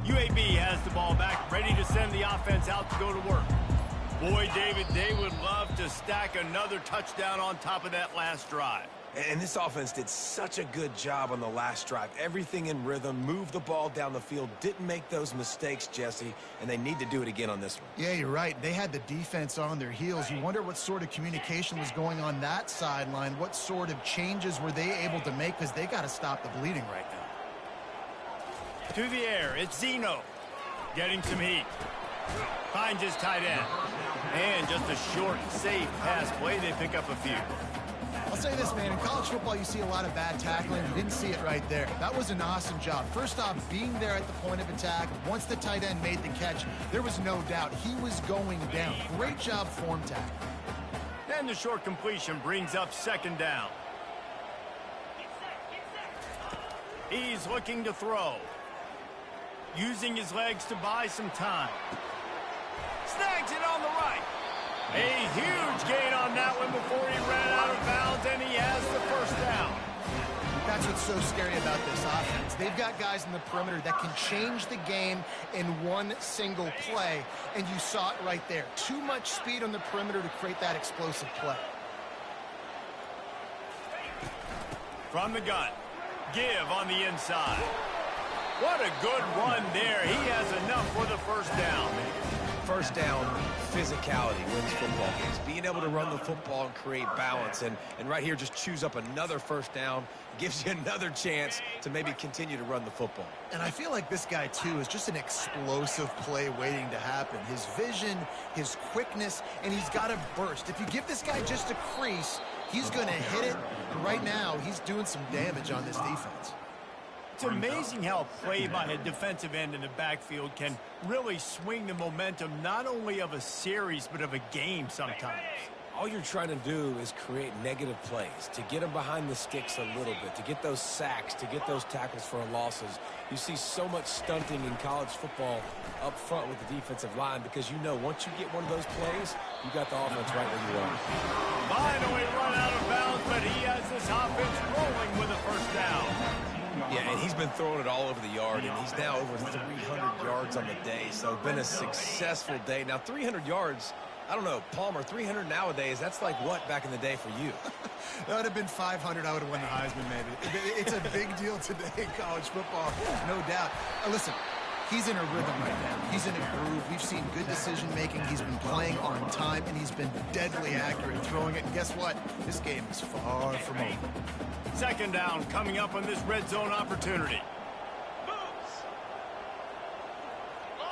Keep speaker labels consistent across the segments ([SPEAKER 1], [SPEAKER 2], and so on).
[SPEAKER 1] UAB has the ball back, ready to send the offense out to go to work. Boy, David, they would love to stack another touchdown on top of that last drive.
[SPEAKER 2] And this offense did such a good job on the last drive. Everything in rhythm, moved the ball down the field, didn't make those mistakes, Jesse, and they need to do it again on this one.
[SPEAKER 3] Yeah, you're right. They had the defense on their heels. You wonder what sort of communication was going on that sideline. What sort of changes were they able to make, because they got to stop the bleeding right now.
[SPEAKER 1] To the air, it's Zeno. Getting some heat. Finds his tight end. And just a short, safe pass play, they pick up a few.
[SPEAKER 3] I'll say this, man. In college football, you see a lot of bad tackling. You didn't see it right there. That was an awesome job. First off, being there at the point of attack. Once the tight end made the catch, there was no doubt he was going down. Great job form tackling.
[SPEAKER 1] And the short completion brings up second down. He's looking to throw. Using his legs to buy some time. Snags it on the right. A huge gain on that one before he ran out of bounds, and he has the first down.
[SPEAKER 3] That's what's so scary about this offense. They've got guys in the perimeter that can change the game in one single play, and you saw it right there. Too much speed on the perimeter to create that explosive play.
[SPEAKER 1] From the gun, give on the inside. What a good run there. He has enough for the first down.
[SPEAKER 2] First down, physicality wins football games. Being able to run the football and create balance. And right here, just choose up another first down. Gives you another chance to maybe continue to run the football.
[SPEAKER 3] And I feel like this guy, too, is just an explosive play waiting to happen. His vision, his quickness, and he's got a burst. If you give this guy just a crease, he's going to hit it. And right now, he's doing some damage on this defense.
[SPEAKER 1] It's amazing how a play by a defensive end in the backfield can really swing the momentum not only of a series but of a game sometimes.
[SPEAKER 2] All you're trying to do is create negative plays, to get them behind the sticks a little bit, to get those sacks, to get those tackles for losses. You see so much stunting in college football up front with the defensive line because you know once you get one of those plays, you got the offense right where you are.
[SPEAKER 1] Finally run out of bounds, but he has this offense rolling with a first down.
[SPEAKER 2] Yeah, and he's been throwing it all over the yard, and he's now over 300 yards on the day, so been a successful day. Now, 300 yards, I don't know, Palmer, 300 nowadays, that's like what back in the day for you?
[SPEAKER 3] That would have been 500. I would have won the Heisman, maybe. It's a big deal today in college football, no doubt. Listen, he's in a rhythm right now. He's in a groove. We've seen good decision-making. He's been playing on time, and he's been deadly accurate throwing it. And guess what? This game is far from over.
[SPEAKER 1] Second down coming up on this red zone opportunity.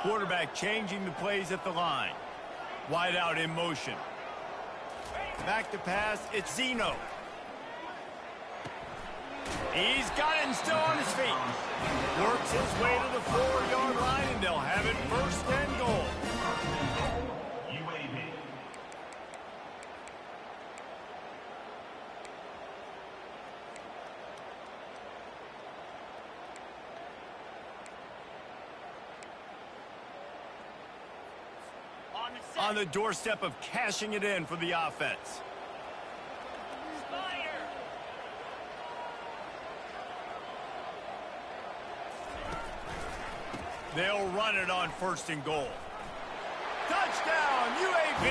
[SPEAKER 1] Quarterback changing the plays at the line. Wide out in motion. Back to pass, it's Zeno. He's got it and still on his feet. Works his way to the 4-yard line, and they'll have it first and goal. On the doorstep of cashing it in for the offense. They'll run it on first and goal. Touchdown, UAB!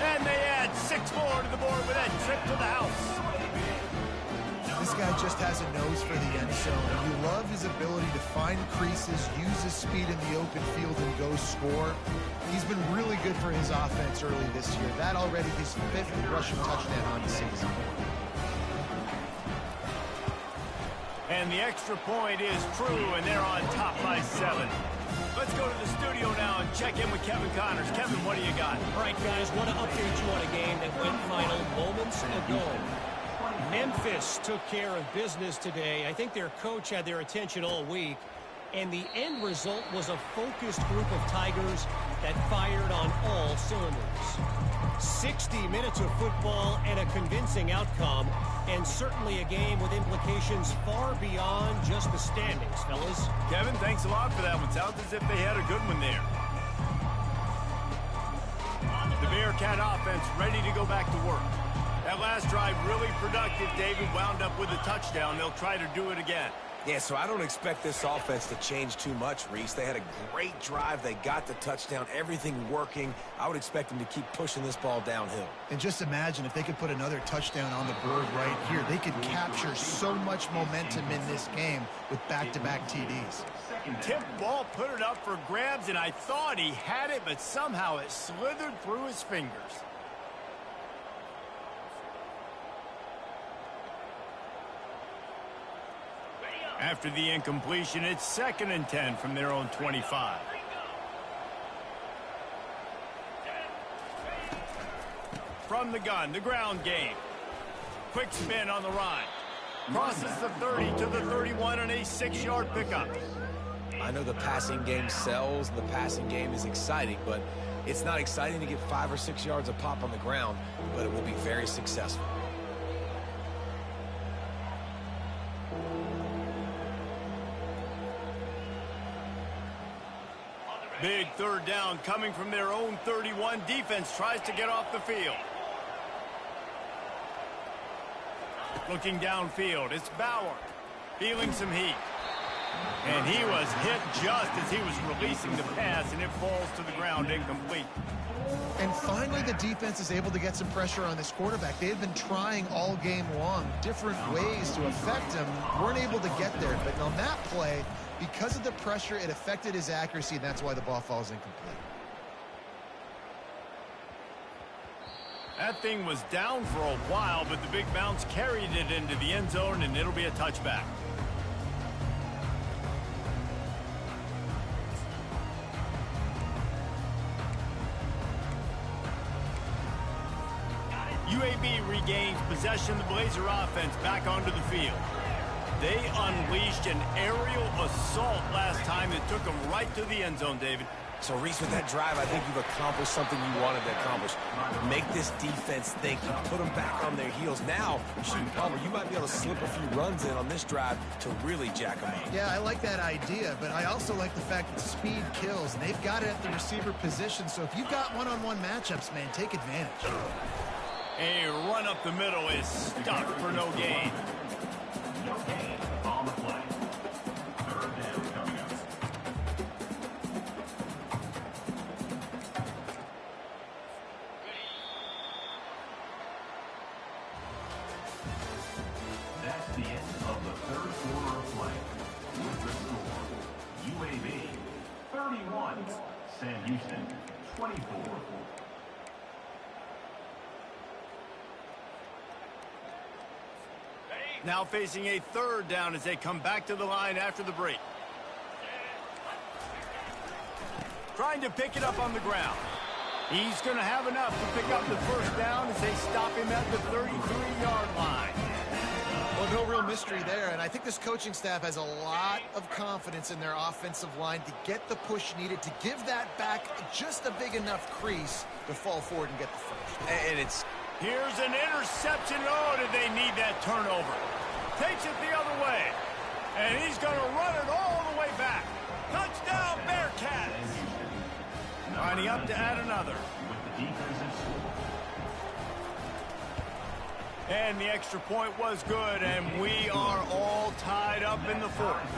[SPEAKER 1] And they add 6 more to the board with that trip to the house.
[SPEAKER 3] This guy just has a nose for the end zone. You love his ability to find creases, use his speed in the open field, and go score. He's been really good for his offense early this year. That already his 5th rushing touchdown on the season.
[SPEAKER 1] And the extra point is true, and they're on top by 7. Let's go to the studio now and check in with Kevin Connors. Kevin, what do you got?
[SPEAKER 4] All right, guys, want to update you on a game that went final moments ago. Memphis took care of business today. I think their coach had their attention all week. And the end result was a focused group of Tigers that fired on all cylinders. 60 minutes of football and a convincing outcome. And certainly a game with implications far beyond just the standings, fellas.
[SPEAKER 1] Kevin, thanks a lot for that one. Sounds as if they had a good one there. The Bearcat offense ready to go back to work. That last drive really productive. David wound up with a touchdown. They'll try to do it again.
[SPEAKER 2] Yeah, so I don't expect this offense to change too much, Reese. They had a great drive. They got the touchdown, everything working. I would expect them to keep pushing this ball downhill.
[SPEAKER 3] And just imagine if they could put another touchdown on the board right here. They could capture so much momentum in this game with back-to-back TDs.
[SPEAKER 1] Tip ball, put it up for grabs, and I thought he had it, but somehow it slithered through his fingers. After the incompletion, it's 2nd and 10 from their own 25. From the gun, the ground game. Quick spin on the ride. Crosses the 30 to the 31 on a 6-yard pickup.
[SPEAKER 2] I know the passing game sells and the passing game is exciting, but it's not exciting to get 5 or 6 yards a pop on the ground, but it will be very successful.
[SPEAKER 1] Big 3rd down coming from their own 31. Defense tries to get off the field. Looking downfield, it's Bauer feeling some heat. And he was hit just as he was releasing the pass, and it falls to the ground incomplete.
[SPEAKER 3] And finally, the defense is able to get some pressure on this quarterback. They had been trying all game long, different ways to affect him, weren't able to get there. But on that play, because of the pressure, it affected his accuracy, and that's why the ball falls incomplete.
[SPEAKER 1] That thing was down for a while, but the big bounce carried it into the end zone, and it'll be a touchback. UAB regains possession. The Blazer offense back onto the field. They unleashed an aerial assault last time that took them right to the end zone, David.
[SPEAKER 2] So, Reese, with that drive, I think you've accomplished something you wanted to accomplish. Make this defense think. You put them back on their heels. Now, shoot, Palmer, you might be able to slip a few runs in on this drive to really jack them up.
[SPEAKER 3] Yeah, I like that idea, but I also like the fact that speed kills, and they've got it at the receiver position. So if you've got one-on-one matchups, man, take advantage.
[SPEAKER 1] A run up the middle is stuck for no gain.
[SPEAKER 5] No gain on the play. 3rd down coming up. That's the end of the 3rd quarter of play. With the score, UAB 31, Sam Houston 24.
[SPEAKER 1] Now facing a 3rd down as they come back to the line after the break. Trying to pick it up on the ground. He's going to have enough to pick up the 1st down as they stop him at the 33-yard line.
[SPEAKER 3] Well, no real mystery there, and I think this coaching staff has a lot of confidence in their offensive line to get the push needed to give that back just a big enough crease to fall forward and get the 1st.
[SPEAKER 2] And it's...
[SPEAKER 1] Here's an interception. Oh, did they need that turnover? Takes it the other way. And he's going to run it all the way back. Touchdown, Bearcats. Lining up to add another.
[SPEAKER 5] With the defensive score.
[SPEAKER 1] And the extra point was good, and we are all tied up in the 4th.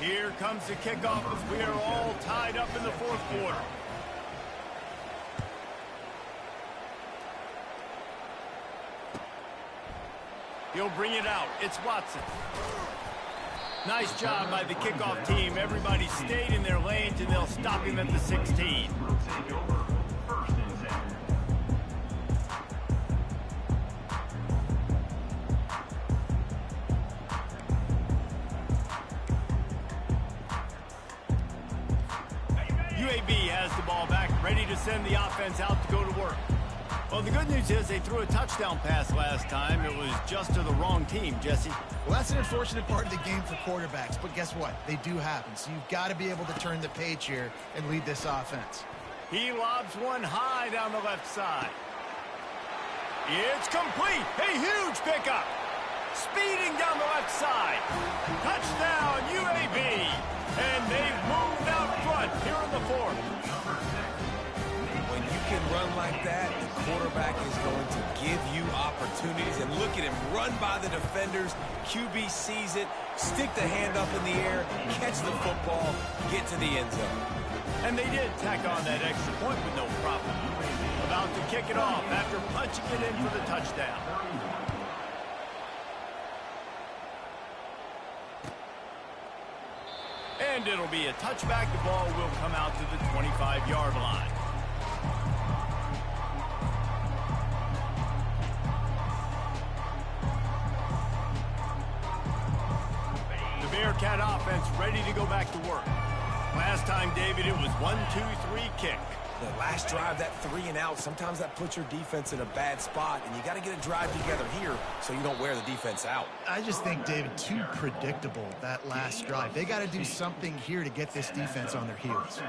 [SPEAKER 1] Here comes the kickoff as we are all tied up in the 4th quarter. He'll bring it out. It's Watson. Nice job by the kickoff team. Everybody stayed in their lanes, and they'll stop him at the 16.
[SPEAKER 5] Will take over 1st and 10.
[SPEAKER 1] UAB has the ball back, ready to send the offense out to go to work. Well, the good news is they threw a touchdown pass last time. It was just to the wrong team, Jesse.
[SPEAKER 3] Well, that's an unfortunate part of the game for quarterbacks, but guess what? They do happen, so you've got to be able to turn the page here and lead this offense.
[SPEAKER 1] He lobs one high down the left side. It's complete. A huge pickup. Speeding down the left side. Touchdown, UAB. And they've moved out front here in the 4th.
[SPEAKER 2] When you can run like that, the quarterback is going to give you opportunities. And look at him run by the defenders. QB sees it, stick the hand up in the air, catch the football, get to the end zone.
[SPEAKER 1] And they did tack on that extra point with no problem. About to kick it off after punching it in for the touchdown. And it'll be a touchback. The ball will come out to the 25-yard line. The Bearcat offense ready to go back to work. Last time, David, it was 1-2-3 kick.
[SPEAKER 2] The last drive, that 3 and out, sometimes that puts your defense in a bad spot, and you got to get a drive together here so you don't wear the defense out.
[SPEAKER 3] I just think, David, too predictable, that last drive. They got to do something here to get this defense on their heels.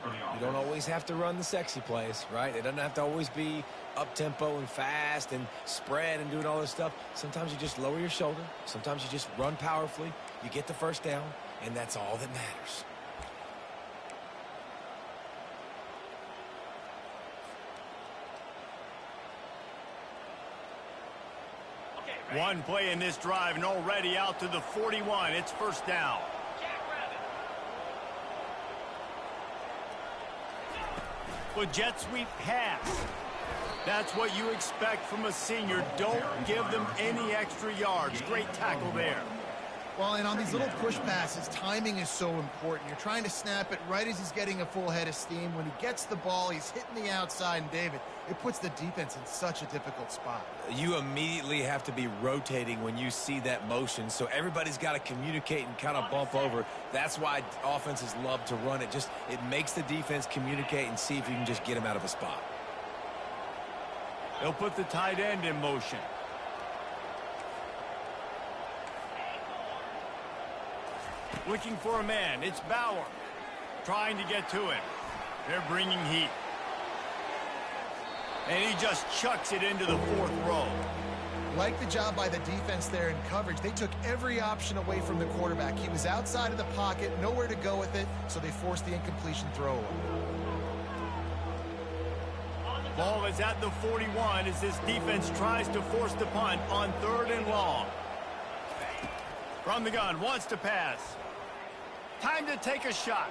[SPEAKER 2] You don't always have to run the sexy plays, right? It doesn't have to always be up-tempo and fast and spread and doing all this stuff. Sometimes you just lower your shoulder. Sometimes you just run powerfully. You get the first down, and that's all that matters.
[SPEAKER 1] One play in this drive and already out to the 41. It's first down. With jet sweep pass. That's what you expect from a senior. Don't give them any extra yards. Great tackle there.
[SPEAKER 3] Well, and on these little push passes, timing is so important. You're trying to snap it right as he's getting a full head of steam. When he gets the ball, he's hitting the outside, and David, it puts the defense in such a difficult spot.
[SPEAKER 2] You immediately have to be rotating when you see that motion, so everybody's got to communicate and kind of bump over. That's why offenses love to run it. It makes the defense communicate and see if you can just get him out of a spot.
[SPEAKER 1] They'll put the tight end in motion. Looking for a man. It's Bauer. Trying to get to him. They're bringing heat. And he just chucks it into the fourth row.
[SPEAKER 3] Like the job by the defense there in coverage. They took every option away from the quarterback. He was outside of the pocket, nowhere to go with it, so they forced the incompletion throw.
[SPEAKER 1] Ball is at the 41 as this defense tries to force the punt on 3rd and long. From the gun, wants to pass. Time to take a shot.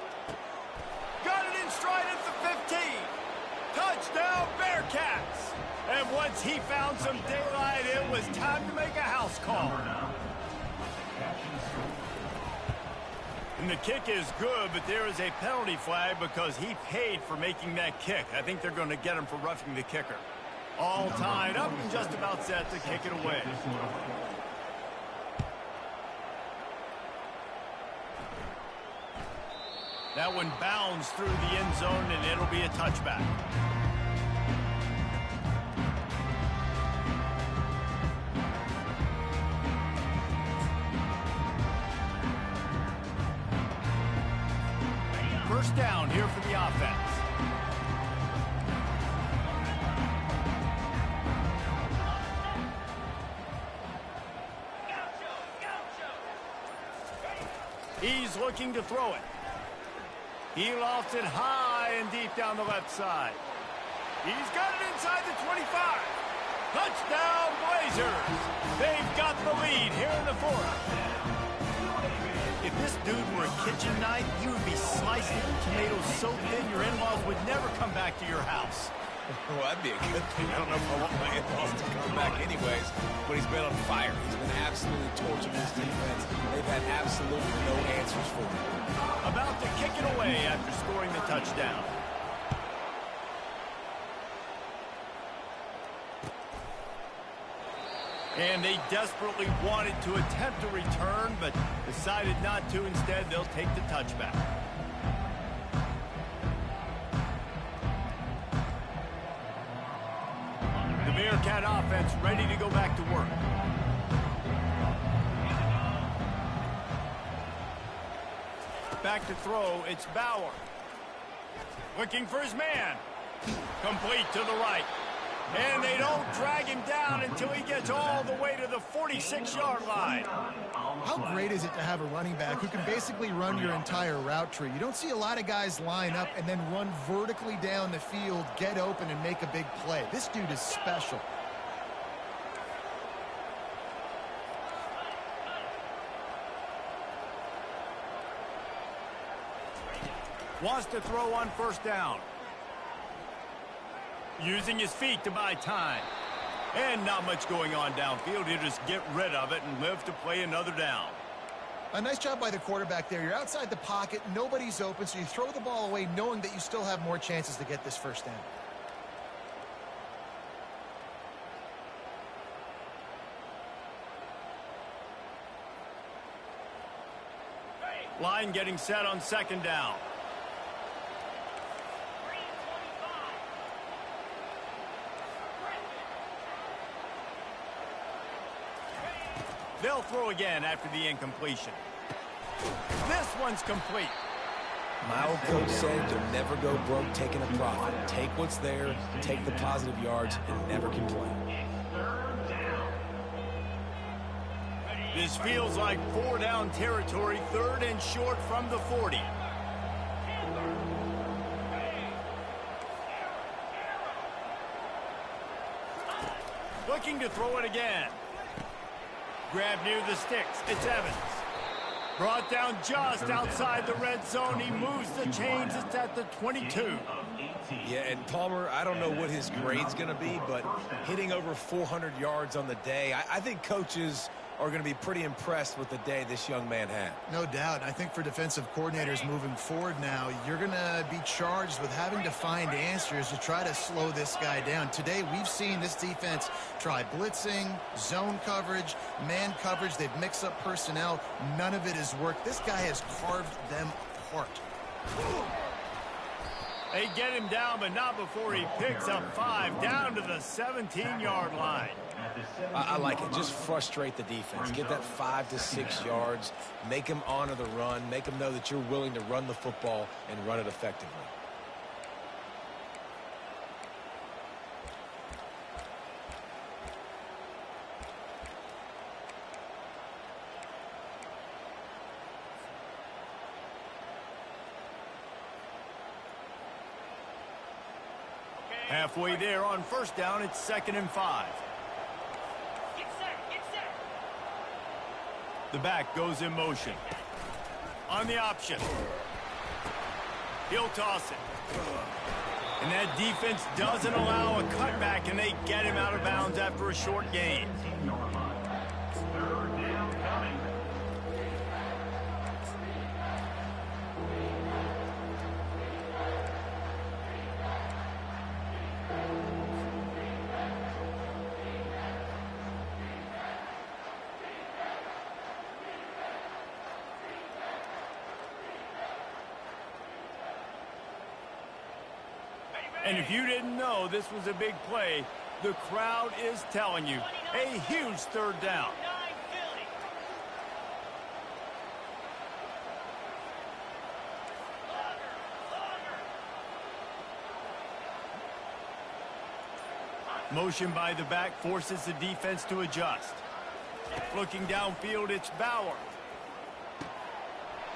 [SPEAKER 1] Got it in stride at the 15. Touchdown, Bearcats. And once he found some daylight, it was time to make a house call. And the kick is good, but there is a penalty flag because he paid for making that kick. I think they're going to get him for roughing the kicker. All tied up and just about set to kick it away. That one bounds through the end zone, and it'll be a touchback. First down here for the offense. He's looking to throw it. He lofts it high and deep down the left side. He's got it inside the 25. Touchdown, Blazers. They've got the lead here in the fourth. If this dude were a kitchen knife, you would be slicing tomatoes so thin your in-laws would never come back to your house.
[SPEAKER 2] Well, that'd be a good thing. I don't know if I want my in-laws to come back anyways, but he's been on fire. He's been absolutely torching his defense. They've had absolutely no answers for him.
[SPEAKER 1] About to kick it away after scoring the touchdown. And they desperately wanted to attempt a return, but decided not to. Instead, they'll take the touchback. The Bearcat offense ready to go back to work. Back to throw, it's Bauer. Looking for his man. Complete to the right. And they don't drag him down until he gets all the way to the 46-yard line.
[SPEAKER 3] How great is it to have a running back who can basically run your entire route tree? You don't see a lot of guys line up and then run vertically down the field, get open, and make a big play. This dude is special.
[SPEAKER 1] Wants to throw on first down. Using his feet to buy time. And not much going on downfield. He'll just get rid of it and live to play another down.
[SPEAKER 3] A nice job by the quarterback there. You're outside the pocket. Nobody's open, so you throw the ball away knowing that you still have more chances to get this first down.
[SPEAKER 1] Line getting set on second down. They'll throw again after the incompletion. This one's complete.
[SPEAKER 2] My old coach said you'll never go broke taking a profit. Take what's there, take the positive yards, and never complain.
[SPEAKER 1] This feels like 4-down territory, 3rd and short from the 40. Looking to throw it again. Grab near the sticks. It's Evans. Brought down just outside the red zone. He moves the chains. It's at the 22.
[SPEAKER 2] Yeah, and Palmer, I don't know what his grade's going to be, but hitting over 400 yards on the day, I think coaches are going to be pretty impressed with the day this young man had.
[SPEAKER 3] No doubt. I think for defensive coordinators moving forward now, you're going to be charged with having to find answers to try to slow this guy down. Today, we've seen this defense try blitzing, zone coverage, man coverage. They've mixed up personnel. None of it has worked. This guy has carved them apart.
[SPEAKER 1] They get him down, but not before he picks up 5 down to the 17-yard line.
[SPEAKER 2] I like it. Just frustrate the defense. Get that 5 to 6 yards. Make them honor the run. Make them know that you're willing to run the football and run it effectively.
[SPEAKER 1] Halfway there on first down, it's 2nd and 5. The back goes in motion. On the option. He'll toss it. And that defense doesn't allow a cutback, and they get him out of bounds after a short gain. And if you didn't know this was a big play, the crowd is telling you. A huge 3rd down. Motion by the back forces the defense to adjust. Looking downfield, it's Bauer.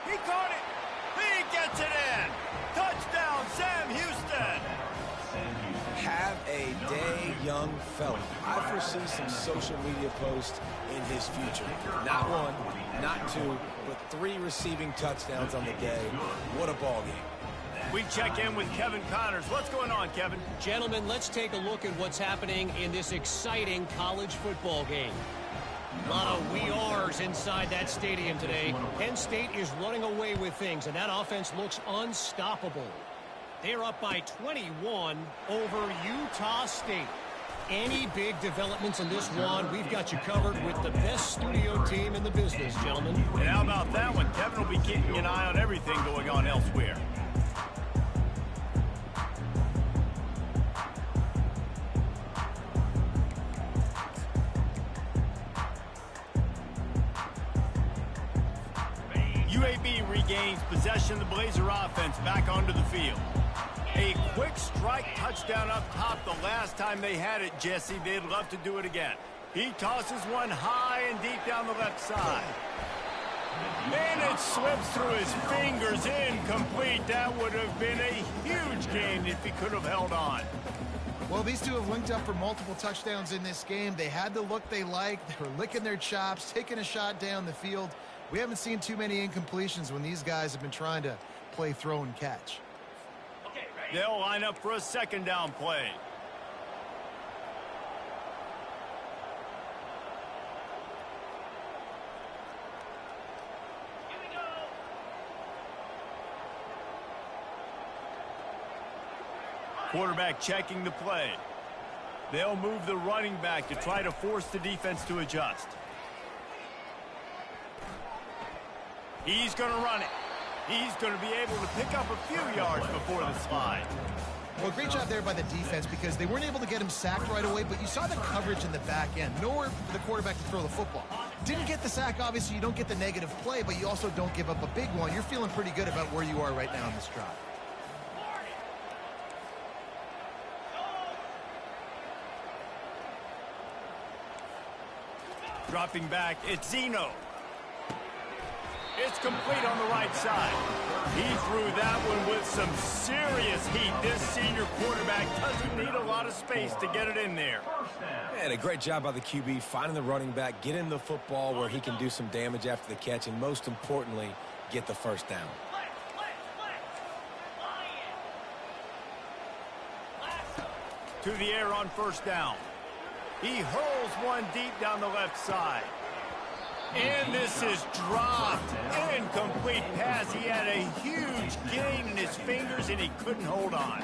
[SPEAKER 1] He caught it. He gets it in. Touchdown, Sam Houston.
[SPEAKER 2] Have a day, young fella. I foresee some social media posts in his future. Not 1, not 2, but 3 receiving touchdowns on the day. What a ball game.
[SPEAKER 1] We check in with Kevin Connors. What's going on, Kevin?
[SPEAKER 4] Gentlemen, let's take a look at what's happening in this exciting college football game. A lot of we are's inside that stadium today. Penn State is running away with things, and that offense looks unstoppable. They're up by 21 over Utah State. Any big developments in this one, we've got you covered with the best studio team in the business, gentlemen.
[SPEAKER 1] And how about that one? Kevin will be keeping an eye on everything going on elsewhere. UAB regains possession of the Blazer offense back onto the field. A quick strike touchdown up top the last time they had it, Jesse. They'd love to do it again. He tosses one high and deep down the left side. And it slips through his fingers, incomplete. That would have been a huge gain if he could have held on.
[SPEAKER 3] Well, these two have linked up for multiple touchdowns in this game. They had the look they liked. They were licking their chops, taking a shot down the field. We haven't seen too many incompletions when these guys have been trying to play throw and catch.
[SPEAKER 1] They'll line up for a second down play. Quarterback checking the play. They'll move the running back to try to force the defense to adjust. He's going to run it. He's going to be able to pick up a few yards before the slide.
[SPEAKER 3] Well, great job there by the defense because they weren't able to get him sacked right away, but you saw the coverage in the back end. Nowhere for the quarterback to throw the football. Didn't get the sack, obviously. You don't get the negative play, but you also don't give up a big one. You're feeling pretty good about where you are right now in this drive.
[SPEAKER 1] Dropping back, it's Zeno. It's complete on the right side. He threw that one with some serious heat. This senior quarterback doesn't need a lot of space to get it in there.
[SPEAKER 2] And a great job by the QB finding the running back, getting the football where he can do some damage after the catch, and most importantly, get the first down.
[SPEAKER 1] To the air on first down. He hurls one deep down the left side. And this is dropped. Incomplete pass. He had a huge gain in his fingers, and he couldn't hold on.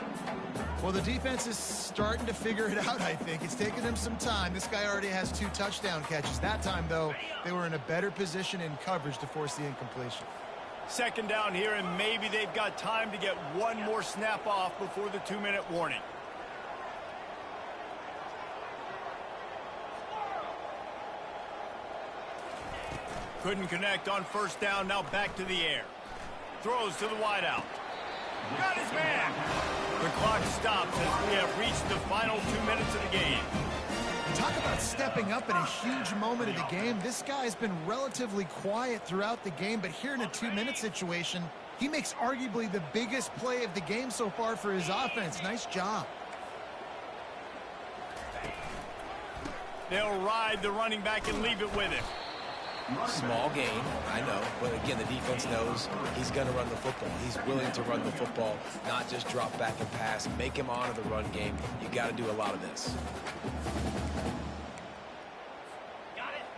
[SPEAKER 3] Well, the defense is starting to figure it out, I think. It's taken them some time. This guy already has 2 touchdown catches. That time, though, they were in a better position in coverage to force the incompletion.
[SPEAKER 1] Second down here, and maybe they've got time to get one more snap off before the 2-minute warning. Couldn't connect on first down. Now back to the air. Throws to the wideout. Got his man. The clock stops as we have reached the final 2 minutes of the game.
[SPEAKER 3] Talk about stepping up in a huge moment of the game. This guy's been relatively quiet throughout the game, but here in a 2-minute situation, he makes arguably the biggest play of the game so far for his offense. Nice job.
[SPEAKER 1] They'll ride the running back and leave it with him.
[SPEAKER 2] Small gain, I know, but again, the defense knows he's going to run the football. He's willing to run the football, not just drop back and pass, make him honor the run game. You got to do a lot of this.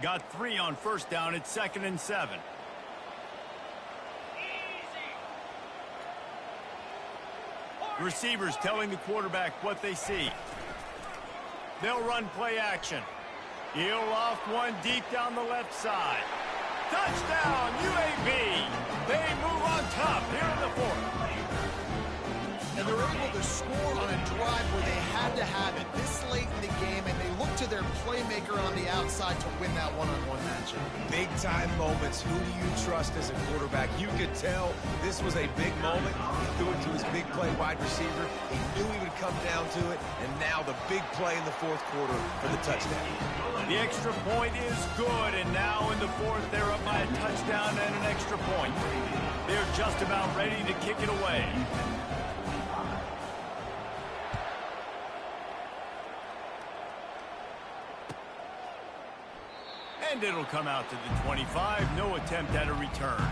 [SPEAKER 1] Got 3 on first down. It's 2nd and 7. Receivers telling the quarterback what they see. They'll run play action. He'll loft one deep down the left side. Touchdown, UAB. They move on top here in the 4th.
[SPEAKER 3] And they're able to score on a drive where they had to have it this late in the game, and they look to their playmaker on the outside to win that one-on-one matchup.
[SPEAKER 2] Big-time moments. Who do you trust as a quarterback? You could tell this was a big moment. He threw it to his big play wide receiver. He knew he would come down to it, and now the big play in the 4th quarter for the touchdown.
[SPEAKER 1] The extra point is good, and now in the 4th, they're up by a touchdown and an extra point. They're just about ready to kick it away. And it'll come out to the 25. No attempt at a return.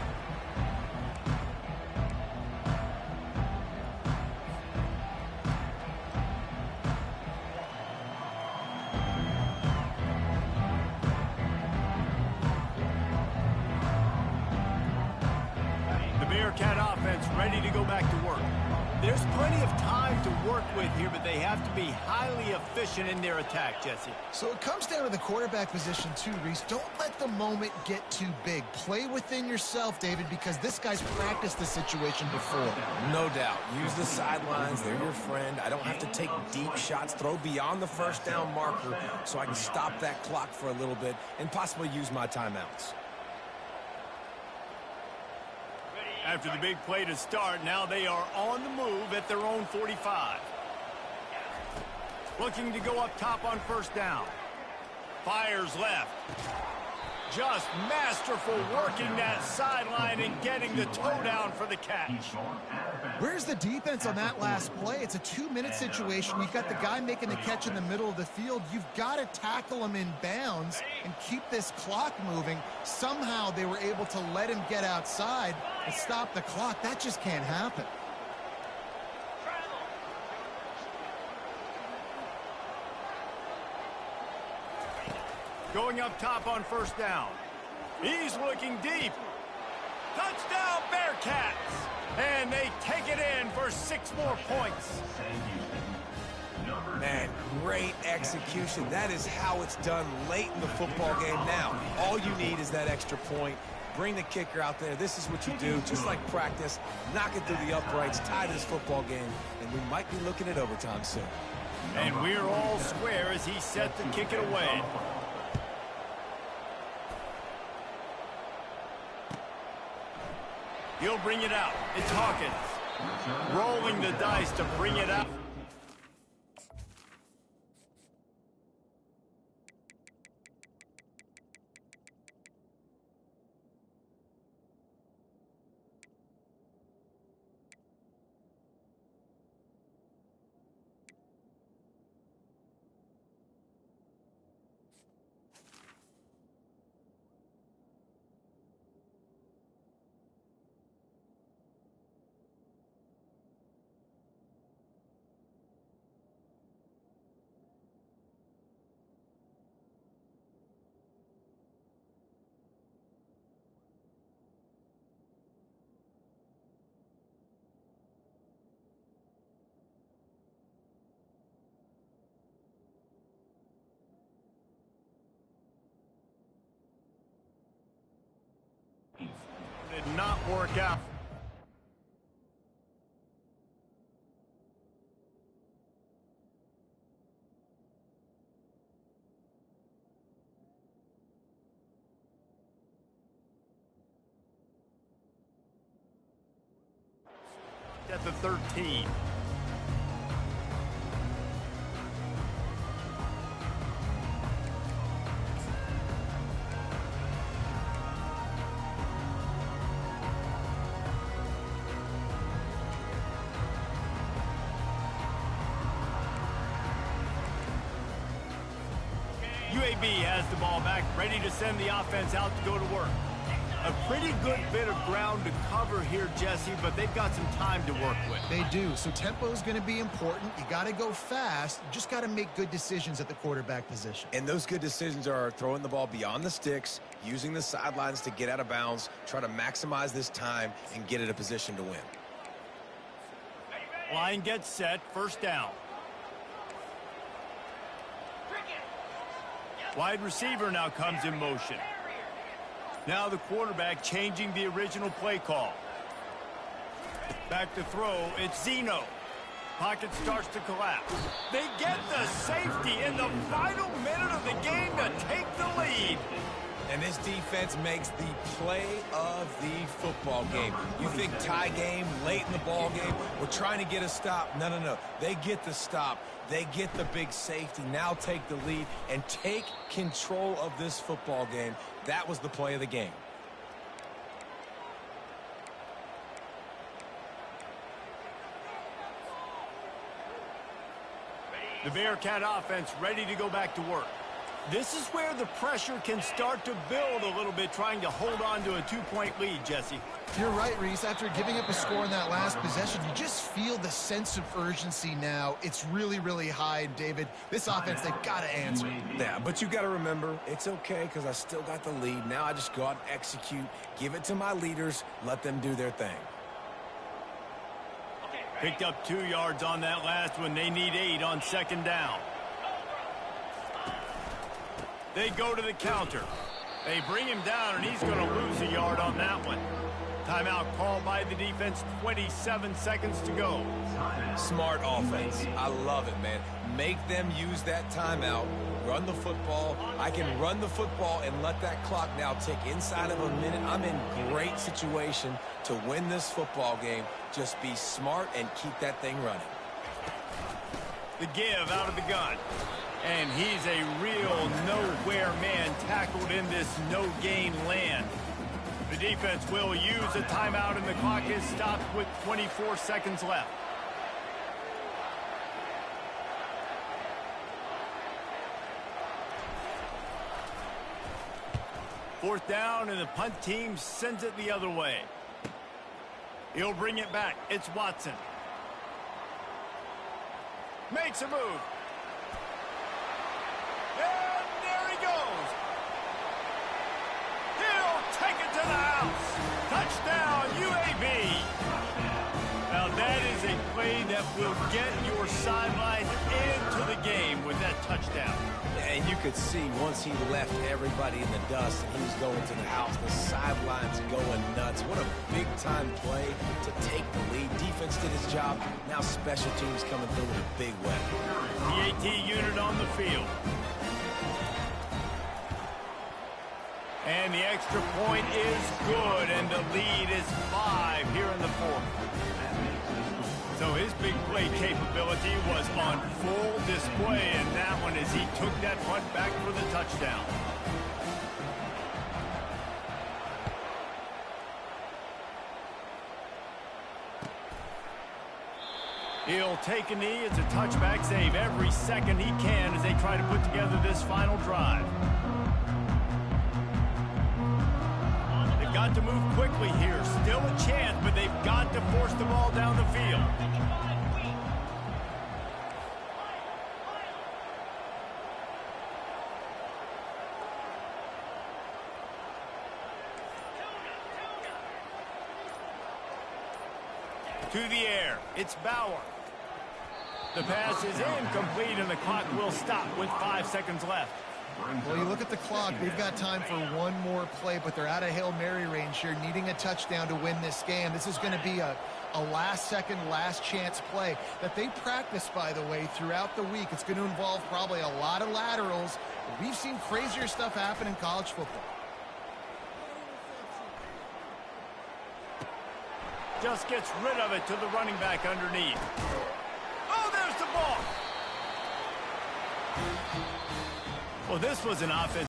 [SPEAKER 1] The Bearcat offense ready to go back to work. There's plenty of time to work with here, but they have to be highly efficient in their attack, Jesse.
[SPEAKER 3] So it comes down to the quarterback position too, Reese. Don't let the moment get too big. Play within yourself, David, because this guy's practiced the situation before.
[SPEAKER 2] No doubt. Use the sidelines. They're your friend. I don't have to take deep shots. Throw beyond the first down marker so I can stop that clock for a little bit and possibly use my timeouts.
[SPEAKER 1] After the big play to start, now they are on the move at their own 45. Looking to go up top on first down. Fires left. Just masterful working that sideline and getting the toe down for the catch.
[SPEAKER 3] Where's the defense on that last play? It's a 2-minute situation. You've got the guy making the catch in the middle of the field. You've got to tackle him in bounds and keep this clock moving. Somehow they were able to let him get outside and stop the clock. That just can't happen.
[SPEAKER 1] Going up top on first down. He's looking deep. Touchdown, Bearcats! And they take it in for 6 more points.
[SPEAKER 2] Man, great execution. That is how it's done late in the football game now. All you need is that extra point. Bring the kicker out there. This is what you do, just like practice. Knock it through the uprights, tie this football game, and we might be looking at overtime soon.
[SPEAKER 1] And we're all square as he's set to kick it away. He'll bring it out. It's Hawkins. Rolling the dice to bring it out. Did not work out. At the 13. UAB has the ball back, ready to send the offense out to go to work. A pretty good bit of ground to cover here, Jesse, but they've got some time to work with.
[SPEAKER 3] They do, so tempo is going to be important. You got to go fast. You just got to make good decisions at the quarterback position.
[SPEAKER 2] And those good decisions are throwing the ball beyond the sticks, using the sidelines to get out of bounds, try to maximize this time and get in a position to win.
[SPEAKER 1] Line gets set, first down. Wide receiver now comes in motion. Now the quarterback changing the original play call. Back to throw, it's Zeno. Pocket starts to collapse. They get the safety in the final minute of the game to take the lead.
[SPEAKER 2] And this defense makes the play of the football game. You think tie game, late in the ball game, we're trying to get a stop. No, no, no. They get the stop. They get the big safety. Now take the lead and take control of this football game. That was the play of the game.
[SPEAKER 1] The Bearcat offense ready to go back to work. This is where the pressure can start to build a little bit, trying to hold on to a 2-point lead, Jesse.
[SPEAKER 3] You're right, Reese. After giving up a score in that last possession, you just feel the sense of urgency now. It's really, really high, David. This offense, they've got to answer.
[SPEAKER 2] Yeah, but you got to remember, it's okay because I still got the lead. Now I just go out and execute, give it to my leaders, let them do their thing.
[SPEAKER 1] Picked up 2 yards on that last one. They need 8 on second down. They go to the counter. They bring him down, and he's going to lose a yard on that one. Timeout called by the defense, 27 seconds to go.
[SPEAKER 2] Smart offense. I love it, man. Make them use that timeout. Run the football. I can run the football and let that clock now tick inside of a minute. I'm in great situation to win this football game. Just be smart and keep that thing running.
[SPEAKER 1] The give out of the gun. And he's a real nowhere man tackled in this no-gain land. The defense will use a timeout, and the clock is stopped with 24 seconds left. Fourth down, and the punt team sends it the other way. He'll bring it back. It's Watson. Makes a move. And there he goes. He'll take it to the house. Touchdown, UAB. Now that is a play that will get your sidelines into the game with that touchdown.
[SPEAKER 2] And you could see once he left everybody in the dust and he was going to the house, the sidelines going nuts. What a big-time play to take the lead. Defense did his job. Now special teams coming through with a big weapon.
[SPEAKER 1] The AT unit on the field. And the extra point is good, and the lead is 5 here in the fourth. So his big play capability was on full display in that one as he took that punt back for the touchdown. He'll take a knee. It's a touchback save every second he can as they try to put together this final drive. They've got to move quickly here. Still a chance, but they've got to force the ball down the field. To the air. It's Bauer. The pass is incomplete, and the clock will stop with 5 seconds left.
[SPEAKER 3] Well, you look at the clock. They've got time for one more play, but they're out of Hail Mary range here, needing a touchdown to win this game. This is going to be a last-second, last-chance play that they practice, by the way, throughout the week. It's going to involve probably a lot of laterals. We've seen crazier stuff happen in college football.
[SPEAKER 1] Just gets rid of it to the running back underneath. Oh, there's the ball. Well, this was an offense